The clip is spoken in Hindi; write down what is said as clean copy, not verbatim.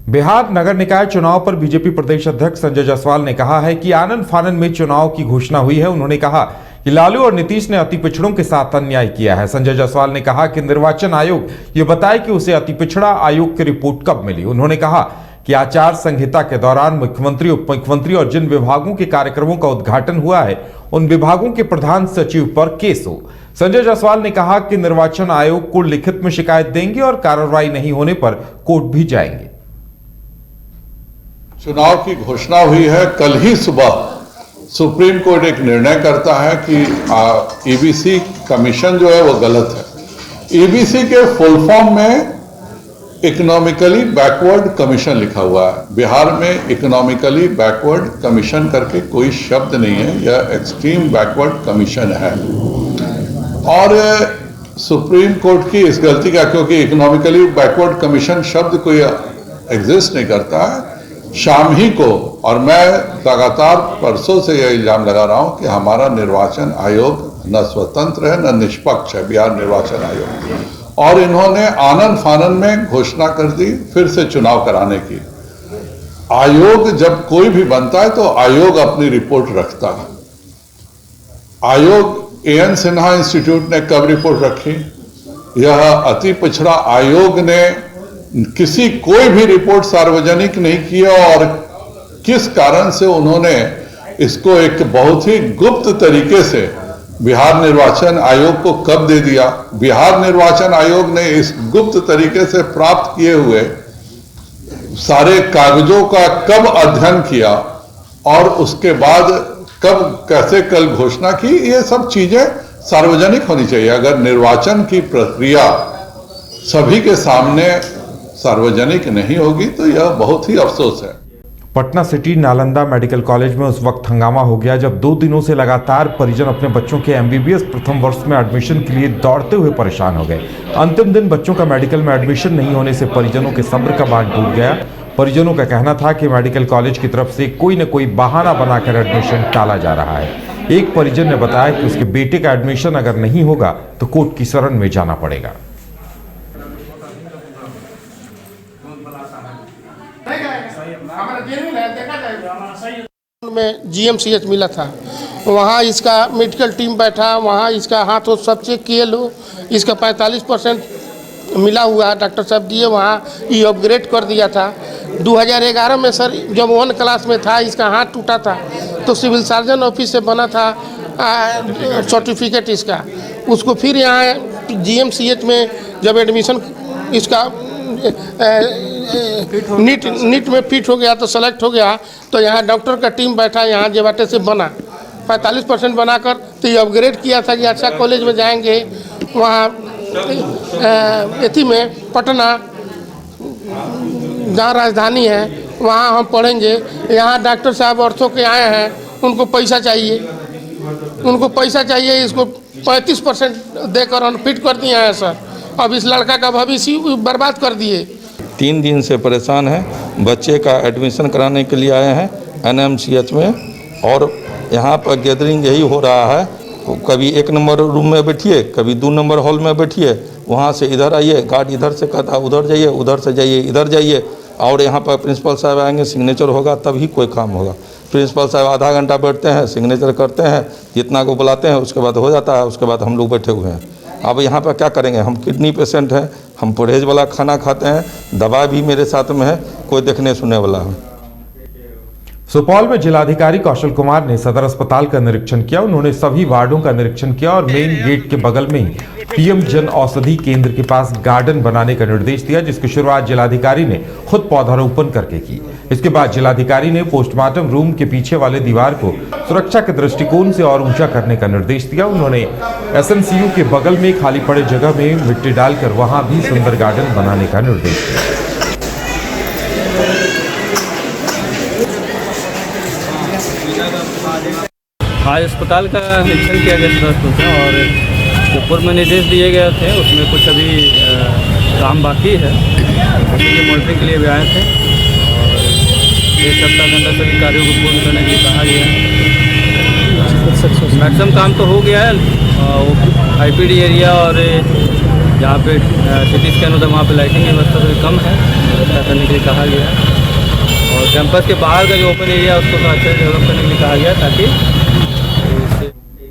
बिहार नगर निकाय चुनाव पर बीजेपी प्रदेश अध्यक्ष संजय जायसवाल ने कहा है कि आनन फानन में चुनाव की घोषणा हुई है। उन्होंने कहा कि लालू और नीतीश ने अति पिछड़ों के साथ अन्याय किया है। संजय जायसवाल ने कहा कि निर्वाचन आयोग ये बताए कि उसे अति पिछड़ा आयोग की रिपोर्ट कब मिली। उन्होंने कहा कि आचार संहिता के दौरान मुख्यमंत्री, उप मुख्यमंत्री और जिन विभागों के कार्यक्रमों का उद्घाटन हुआ है उन विभागों के प्रधान सचिव पर केस हो। संजय जायसवाल ने कहा कि निर्वाचन आयोग को लिखित में शिकायत देंगे और कार्रवाई नहीं होने पर कोर्ट भी जाएंगे। चुनाव की घोषणा हुई है। कल ही सुबह सुप्रीम कोर्ट एक निर्णय करता है कि ईबीसी कमीशन जो है वो गलत है। ईबीसी के फुल फॉर्म में इकोनॉमिकली बैकवर्ड कमीशन लिखा हुआ है। बिहार में इकोनॉमिकली बैकवर्ड कमीशन करके कोई शब्द नहीं है, यह एक्सट्रीम बैकवर्ड कमीशन है। और सुप्रीम कोर्ट की इस गलती का, क्योंकि इकोनॉमिकली बैकवर्ड कमीशन शब्द कोई एग्जिस्ट नहीं करता है, शाम ही को, और मैं लगातार परसों से यह इल्जाम लगा रहा हूं कि हमारा निर्वाचन आयोग न स्वतंत्र है न निष्पक्ष है, बिहार निर्वाचन आयोग, और इन्होंने आनन फानन में घोषणा कर दी फिर से चुनाव कराने की। आयोग जब कोई भी बनता है तो आयोग अपनी रिपोर्ट रखता है। आयोग एएन सिन्हा इंस्टीट्यूट ने कब रिपोर्ट रखी? यह अति पिछड़ा आयोग ने किसी कोई भी रिपोर्ट सार्वजनिक नहीं किया, और किस कारण से उन्होंने इसको एक बहुत ही गुप्त तरीके से बिहार निर्वाचन आयोग को कब दे दिया? बिहार निर्वाचन आयोग ने इस गुप्त तरीके से प्राप्त किए हुए सारे कागजों का कब अध्ययन किया और उसके बाद कब कैसे कल घोषणा की? ये सब चीजें सार्वजनिक होनी चाहिए। अगर निर्वाचन की प्रक्रिया सभी के सामने सार्वजनिक नहीं होगी तो यह बहुत ही अफसोस है। Patna city Nalanda medical college में उस वक्त हंगामा हो गया जब 2 दिनों से लगातार परिजन अपने बच्चों के एमबीबीएस प्रथम वर्ष में एडमिशन के लिए दौड़ते हुए परेशान हो गए। अंतिम दिन बच्चों का मेडिकल में एडमिशन नहीं होने से परिजनों के सब्र का बांध टूट गया। परिजनों का कहना था कि मेडिकल कॉलेज की तरफ से कोई न कोई बहाना बनाकर एडमिशन टाला जा रहा है। एक परिजन ने बताया कि उसके बेटे का एडमिशन अगर नहीं होगा तो कोर्ट की शरण में जाना पड़ेगा। में जीएमसीएच मिला था, वहाँ इसका मेडिकल टीम बैठा, वहाँ इसका हाथ वो सब चेक किए लो, इसका 45% मिला हुआ डॉक्टर साहब दिए, वहाँ ये अपग्रेड कर दिया था। 2011 में सर जब 1 क्लास में था इसका हाथ टूटा था तो सिविल सर्जन ऑफिस से बना था सर्टिफिकेट इसका, उसको फिर यहाँ जीएमसीएच में जब एडमिशन इसका नीट में फिट हो गया तो सेलेक्ट हो गया, तो यहाँ डॉक्टर का टीम बैठा, यहाँ जेबाटे से बना 45% बनाकर तो ये अपग्रेड किया था कि अच्छा कॉलेज में जाएंगे। वहाँ एथी में पटना जहाँ राजधानी है वहाँ हम पढ़ेंगे। यहाँ डॉक्टर साहब ऑर्थो के आए हैं, उनको पैसा चाहिए, इसको 35% देकर अनफिट कर दिए हैं सर। अब इस लड़का का भविष्य बर्बाद कर दिए। 3 दिन से परेशान है। बच्चे का एडमिशन कराने के लिए आए हैं एनएमसीएच में, और यहाँ पर गैदरिंग यही हो रहा है, कभी 1 नंबर रूम में बैठिए, कभी 2 नंबर हॉल में बैठिए, वहाँ से इधर आइए, गार्ड इधर से कहता उधर जाइए, उधर से जाइए इधर जाइए, और यहाँ पर प्रिंसिपल साहब आएंगे, सिग्नेचर होगा तभी कोई काम होगा। प्रिंसिपल साहब आधा घंटा बैठते हैं, सिग्नेचर करते हैं, जितना को बुलाते हैं उसके बाद हो जाता है, उसके बाद हम लोग बैठे हुए हैं। अब यहाँ पर क्या करेंगे? हम किडनी पेशेंट हैं, हम परहेज वाला खाना खाते हैं, दवा भी मेरे साथ में है, कोई देखने सुनने वाला है। सुपौल में जिलाधिकारी कौशल कुमार ने सदर अस्पताल का निरीक्षण किया। उन्होंने सभी वार्डों का निरीक्षण किया और मेन गेट के बगल में ही पीएम जन औषधि केंद्र के पास गार्डन बनाने का निर्देश दिया, जिसकी शुरुआत जिलाधिकारी ने खुद पौधारोपण करके की। इसके बाद जिलाधिकारी ने पोस्टमार्टम रूम के पीछे वाले दीवार को सुरक्षा के दृष्टिकोण से और ऊंचा करने का निर्देश दिया। उन्होंने एसएनसीयू के बगल में खाली पड़े जगह में मिट्टी डालकर वहां भी सुंदर गार्डन बनाने का निर्देश दिया। आज अस्पताल का निरीक्षण किया गया सदस्यों से, और ऊपर में निर्देश दिए गए थे, उसमें कुछ अभी काम बाकी है, इसलिए मॉनिटरिंग के लिए भी आए थे, और 1 सप्ताह के अंदर सभी कार्यों को पूर्ण करने के लिए कहा गया है। मैक्सिमम काम तो हो गया है, आईपीडी एरिया और जहाँ पे सिटी स्कैन होता है वहाँ पे लाइटिंग की व्यवस्था थोड़ी कम है, व्यवस्था करने के लिए कहा गया है। और कैंपस के बाहर का जो ओपन एरिया है उसको थोड़ा अच्छे से डेवलप करने के लिए कहा गया, ताकि